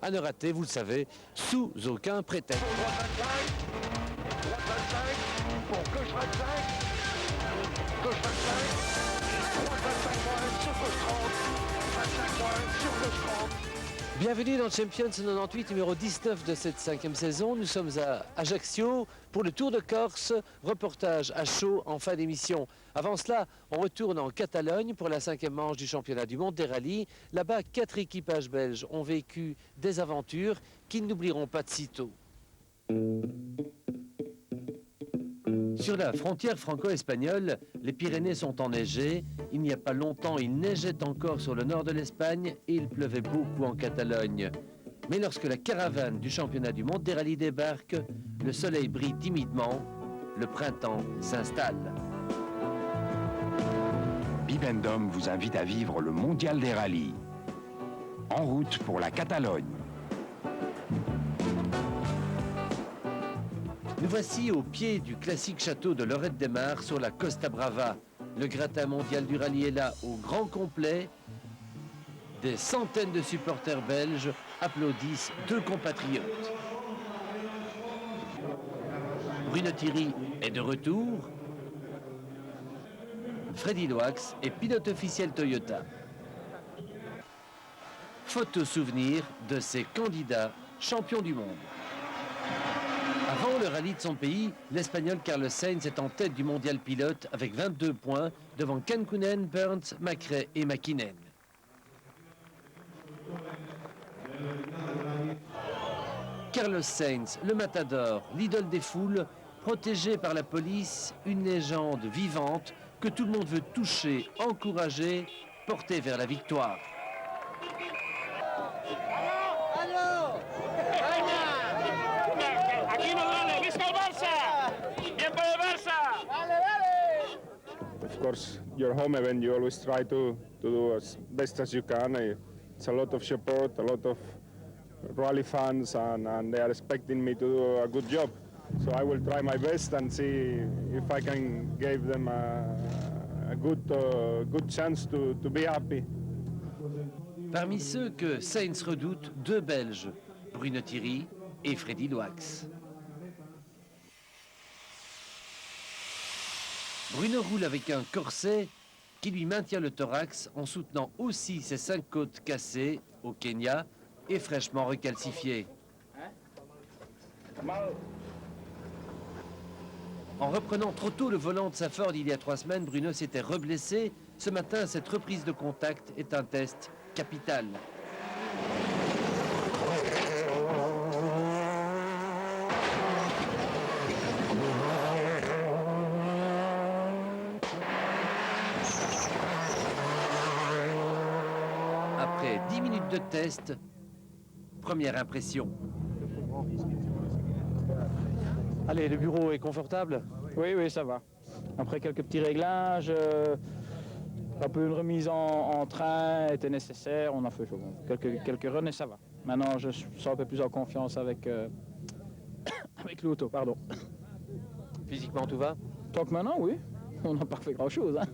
À ne rater, vous le savez, sous aucun prétexte. Bienvenue dans Champions 98, numéro 19 de cette 5e saison. Nous sommes à Ajaccio pour le Tour de Corse, reportage à chaud en fin d'émission. Avant cela, on retourne en Catalogne pour la 5e manche du championnat du monde des rallyes. Là-bas, 4 équipages belges ont vécu des aventures qu'ils n'oublieront pas de sitôt. Sur la frontière franco-espagnole, les Pyrénées sont enneigées. Il n'y a pas longtemps, il neigeait encore sur le nord de l'Espagne et il pleuvait beaucoup en Catalogne. Mais lorsque la caravane du championnat du monde des rallyes débarque, le soleil brille timidement, le printemps s'installe. Bibendum vous invite à vivre le mondial des rallyes. En route pour la Catalogne. Nous voici au pied du classique château de Lloret de Mar sur la Costa Brava. Le gratin mondial du rallye est là au grand complet. Des centaines de supporters belges applaudissent 2 compatriotes. Bruno Thierry est de retour. Freddy Loax est pilote officiel Toyota. Photo souvenir de ces candidats champions du monde. Avant le rallye de son pays, l'Espagnol Carlos Sainz est en tête du mondial pilote avec 22 points devant Kankkunen, Burns, McRae et Mäkinen. Carlos Sainz, le matador, l'idole des foules, protégé par la police, une légende vivante que tout le monde veut toucher, encourager, porter vers la victoire. Of course, your home event, you always try to do as best as you can. It's a lot of support, a lot of rally fans, and they are expecting me to do a good job. So I will try my best and see if I can give them a good chance to be happy. Parmi ceux que Sainz redoute, 2 Belges, Bruno Thierry et Freddy Loax. Bruno roule avec un corset qui lui maintient le thorax en soutenant aussi ses 5 côtes cassées au Kenya et fraîchement recalcifiées. En reprenant trop tôt le volant de sa Ford il y a 3 semaines, Bruno s'était reblessé. Ce matin, cette reprise de contact est un test capital. Après 10 minutes de test, première impression. Allez, le bureau est confortable? Oui, oui, ça va. Après quelques petits réglages, un peu une remise en train était nécessaire. On a fait quelques runs et ça va. Maintenant, je sens un peu plus en confiance avec, avec l'auto, pardon. Physiquement, tout va? Tant que maintenant, oui. On n'a pas fait grand-chose. Hein.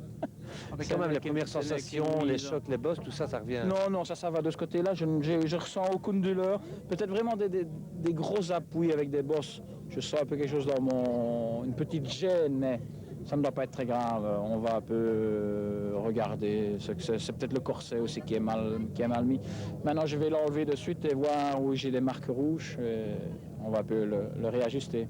Mais quand même, les premières sensations, les chocs, les bosses, tout ça, ça revient. Non, ça va de ce côté-là. Je ressens aucune douleur. Peut-être vraiment des gros appuis avec des bosses. Je sens un peu quelque chose dans une petite gêne, mais ça ne doit pas être très grave. On va un peu regarder. C'est peut-être le corset aussi qui est mal mis. Maintenant, je vais l'enlever de suite et voir où j'ai des marques rouges. Et on va un peu le réajuster.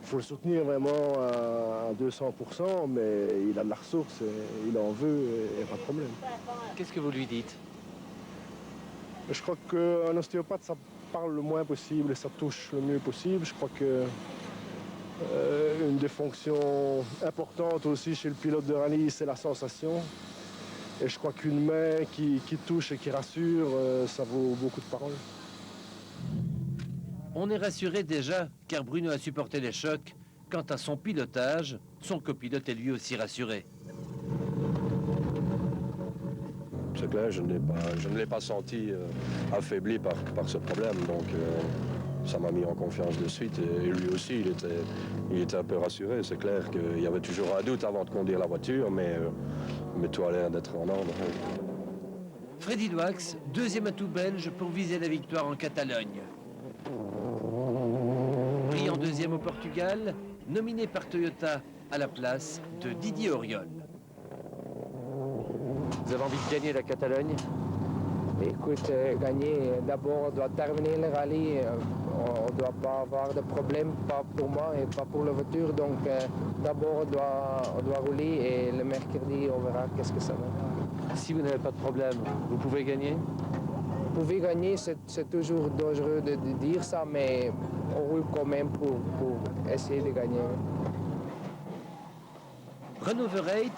Il faut le soutenir vraiment à 200%, mais il a de la ressource, il en veut et pas de problème. Qu'est-ce que vous lui dites? Je crois qu'un ostéopathe, ça parle le moins possible et ça touche le mieux possible. Je crois que une des fonctions importantes aussi chez le pilote de rallye, c'est la sensation. Et je crois qu'une main qui touche et qui rassure, ça vaut beaucoup de paroles. On est rassuré déjà, car Bruno a supporté les chocs. Quant à son pilotage, son copilote est lui aussi rassuré. C'est clair, je ne l'ai pas senti affaibli par ce problème. Donc, ça m'a mis en confiance de suite. Et lui aussi, il était un peu rassuré. C'est clair qu'il y avait toujours un doute avant de conduire la voiture, mais tout a l'air d'être en ordre. Freddy Loax, deuxième atout belge pour viser la victoire en Catalogne. Pris en deuxième au Portugal, nominé par Toyota à la place de Didier Auriol. Vous avez envie de gagner la Catalogne? Écoute, gagner, d'abord on doit terminer le rallye, on ne doit pas avoir de problème, pas pour moi et pas pour la voiture, donc d'abord on doit rouler et le mercredi on verra qu'est-ce que ça va. Si vous n'avez pas de problème, vous pouvez gagner? Vous pouvez gagner, c'est toujours dangereux de dire ça, mais on roule quand même pour essayer de gagner. Renaud Verreit,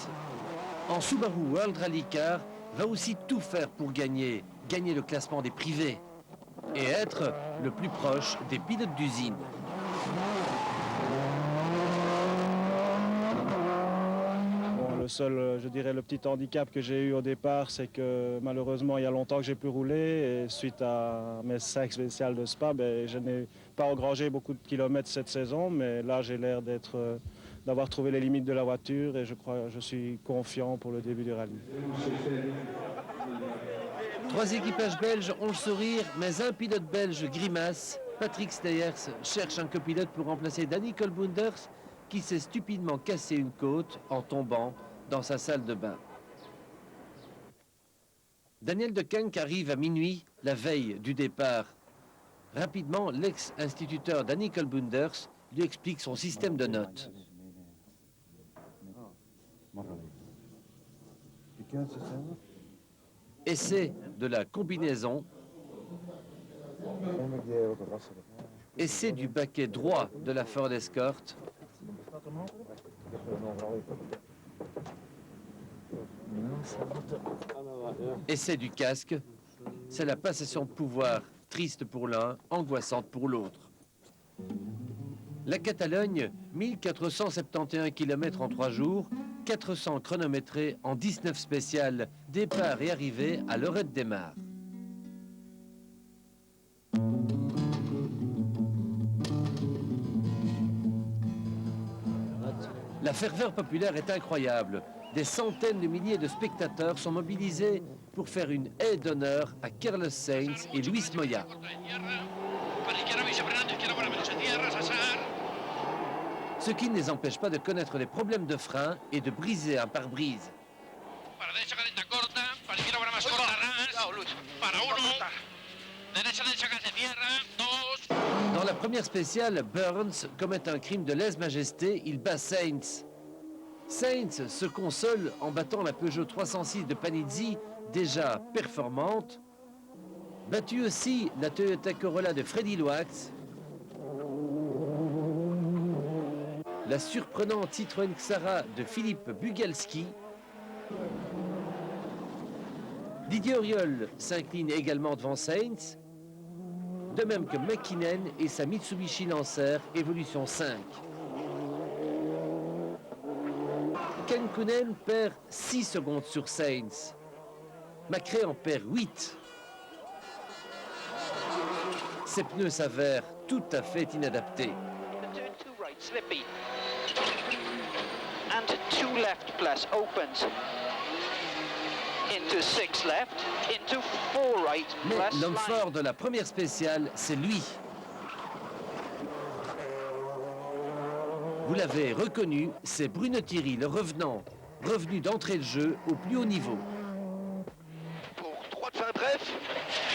en Subaru World Rally Car, va aussi tout faire pour gagner le classement des privés et être le plus proche des pilotes d'usine. Le seul, je dirais, le petit handicap que j'ai eu au départ, c'est que malheureusement, il y a longtemps que j'ai pu rouler et suite à mes 5 spéciales de Spa, je n'ai pas engrangé beaucoup de kilomètres cette saison, mais là, j'ai l'air d'avoir trouvé les limites de la voiture et je suis confiant pour le début du rallye. 3 équipages belges ont le sourire, mais un pilote belge grimace. Patrick Steyers cherche un copilote pour remplacer Danny Colbunders, qui s'est stupidement cassé une côte en tombant dans sa salle de bain. Daniel Dekenck arrive à minuit, la veille du départ. Rapidement, l'ex-instituteur Danny Colbunders lui explique son système de notes. Essai de la combinaison. Essai du baquet droit de la Ford Escort. Essai du casque. C'est la passation de pouvoir, triste pour l'un, angoissante pour l'autre. La Catalogne, 1471 km en 3 jours, 400 chronométrés en 19 spéciales, départ et arrivée à Lorette des Mars. La ferveur populaire est incroyable. Des centaines de milliers de spectateurs sont mobilisés pour faire une haie d'honneur à Carlos Sainz et Luis Moya. Ce qui ne les empêche pas de connaître les problèmes de frein et de briser un pare-brise. Dans la première spéciale, Burns commet un crime de lèse-majesté, il bat Sainz. Sainz se console en battant la Peugeot 306 de Panizzi, déjà performante. Battu aussi la Toyota Corolla de Freddy Loax. La surprenante Citroën Xara de Philippe Bugalski. Didier Auriol s'incline également devant Sainz, de même que McKinnon et sa Mitsubishi Lancer Evolution 5. Ken Kounen perd 6 secondes sur Sainz. Macré en perd 8. Ses pneus s'avèrent tout à fait inadaptés. And 2 left plus opens into 6 left, into 4 right Mais plus l'homme line. fort de la première spéciale, c'est lui. Vous l'avez reconnu, c'est Bruno Thierry, le revenant, revenu d'entrer le jeu au plus haut niveau. Pour 3 de fin bref,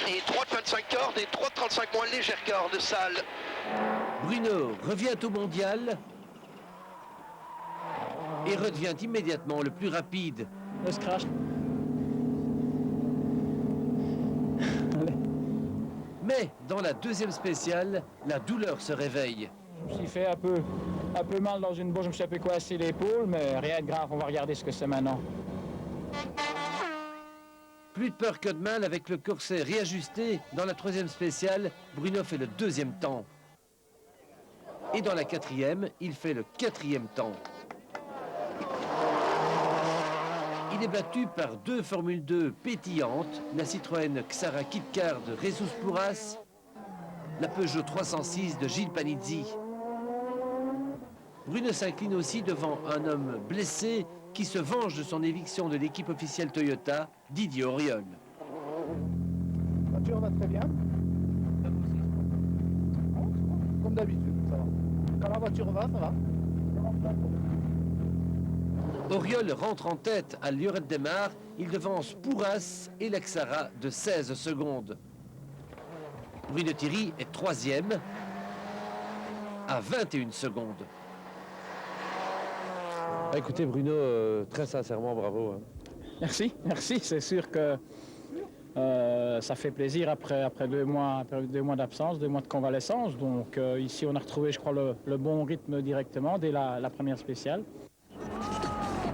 et 3 de fin de 5 cordes, et 3 de 35 moins légères cordes sales. Bruno revient au mondial et redevient immédiatement le plus rapide. Le crash. Mais dans la deuxième spéciale, la douleur se réveille. Je me suis fait un peu mal dans une bourse, je me suis un peu coincé l'épaule, mais rien de grave, on va regarder ce que c'est maintenant. Plus de peur que de mal avec le corset réajusté. Dans la troisième spéciale, Bruno fait le deuxième temps. Et dans la quatrième, il fait le quatrième temps. Il est battu par 2 Formule 2 pétillantes, la Citroën Xara Kitcar de Jesus Pouras la Peugeot 306 de Gilles Panizzi. Bruno s'incline aussi devant un homme blessé qui se venge de son éviction de l'équipe officielle Toyota, Didier Auriol. La voiture va très bien. Comme d'habitude, ça va. Quand la voiture va, ça va. Auriol rentre en tête à Lloret-de-Mar. Il devance Pourras et Lexara de 16 secondes. Bruno Thierry est troisième à 21 secondes. Écoutez Bruno, très sincèrement, bravo. Merci, merci. C'est sûr que ça fait plaisir après 2 mois, d'absence, 2 mois de convalescence. Donc ici, on a retrouvé, je crois, le bon rythme directement dès la première spéciale.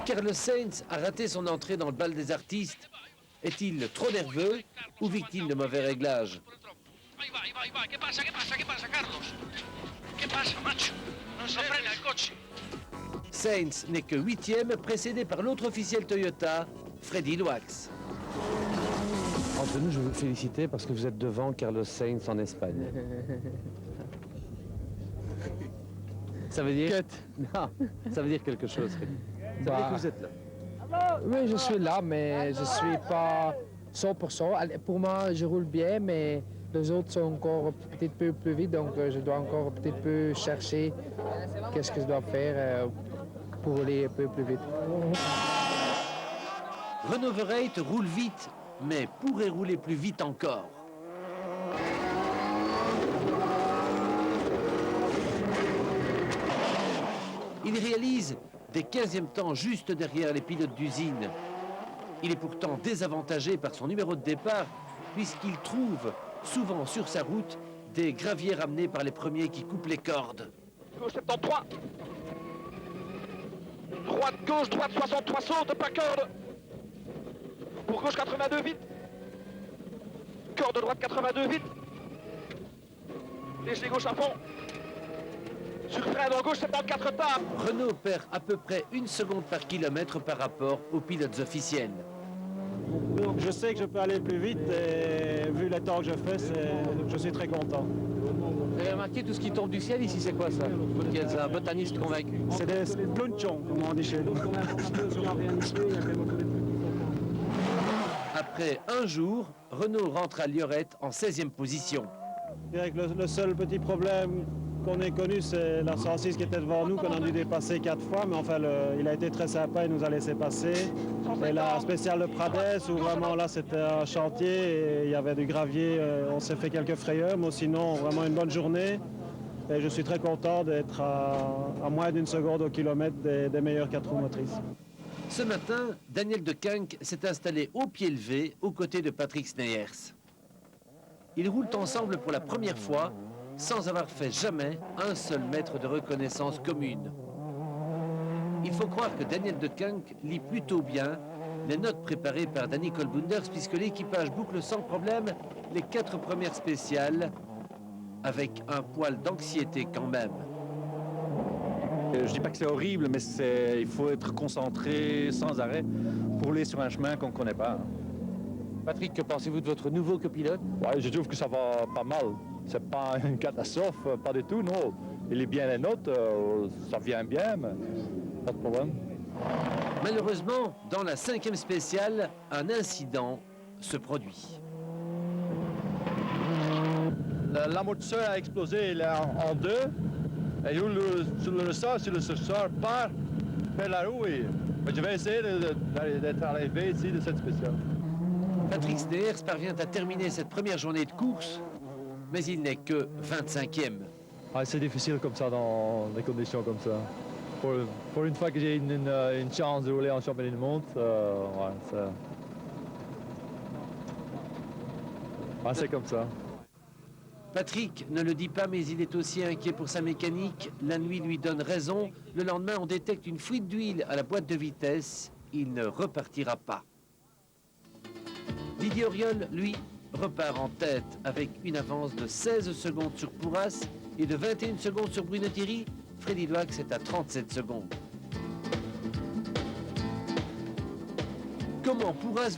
Carlos Sainz a raté son entrée dans le bal des artistes. Est-il trop nerveux ou victime de mauvais réglages? Sainz n'est que 8e, précédé par l'autre officiel Toyota, Freddy Loax. Entre nous, je veux vous féliciter parce que vous êtes devant Carlos Sainz en Espagne. Ça veut dire... Non, ça veut dire quelque chose, Freddy. Ça veut dire que vous êtes là. Oui, je suis là, mais je ne suis pas 100%. Pour moi, je roule bien, mais les autres sont encore peut-être peu plus vite, donc je dois encore peut-être peu chercher qu'est-ce que je dois faire pour rouler un peu plus vite. Renaud Verreit roule vite, mais pourrait rouler plus vite encore. Il réalise des 15e temps juste derrière les pilotes d'usine. Il est pourtant désavantagé par son numéro de départ puisqu'il trouve souvent sur sa route des graviers ramenés par les premiers qui coupent les cordes. Gauche 73. Droite, gauche, droite 63 saute, pas corde. Pour gauche 82 vite. Corde droite 82 vite. Léger gauche à fond. Sur frein dans gauche 74 tapes. Renault perd à peu près 1 seconde par kilomètre par rapport aux pilotes officiels. Donc je sais que je peux aller plus vite et vu le temps que je fais, je suis très content. Vous avez remarqué tout ce qui tombe du ciel ici, c'est quoi ça? C'est un botaniste convaincu. C'est des plunchons, comme on dit chez nous. Après un jour, Renault rentre à Lloret en 16e position. Je dirais que le seul petit problème qu'on ait connu, c'est la 106 qui était devant nous, qu'on a dû dépasser 4 fois, mais enfin, il a été très sympa, il nous a laissé passer. Et la spéciale de Prades, où vraiment là, c'était un chantier et il y avait du gravier, on s'est fait quelques frayeurs, mais sinon, vraiment une bonne journée. Et je suis très content d'être à moins d'1 seconde au kilomètre des meilleures 4 roues motrices. Ce matin, Daniel Decancq s'est installé au pied levé aux côtés de Patrick Sneyers. Ils roulent ensemble pour la première fois, sans avoir fait jamais un seul mètre de reconnaissance commune. Il faut croire que Daniel Decancq lit plutôt bien les notes préparées par Danny Colbunders, puisque l'équipage boucle sans problème les 4 premières spéciales, avec un poil d'anxiété quand même. Je dis pas que c'est horrible, mais il faut être concentré sans arrêt pour rouler sur un chemin qu'on ne connaît pas. Patrick, que pensez-vous de votre nouveau copilote? Ouais, je trouve que ça va pas mal. C'est pas une catastrophe, pas du tout, non. Il est bien les notes, ça vient bien, mais pas de problème. Malheureusement, dans la 5e spéciale, un incident se produit. L'amortisseur a explosé, il est en deux. Et sur le ressort, si le sursort part vers la roue, je vais essayer d'être arrivé ici de cette spéciale. Patrick Sneyers parvient à terminer cette première journée de course, mais il n'est que 25e. Ah, c'est difficile comme ça dans des conditions comme ça. Pour une fois que j'ai une chance de rouler en championnat du monde, c'est comme ça. Patrick ne le dit pas, mais il est aussi inquiet pour sa mécanique. La nuit lui donne raison. Le lendemain, on détecte une fuite d'huile à la boîte de vitesse. Il ne repartira pas. Didier Auriol, lui, repart en tête avec une avance de 16 secondes sur Pourras et de 21 secondes sur Bruno Thierry. Freddy Loax est à 37 secondes. Comment Pourras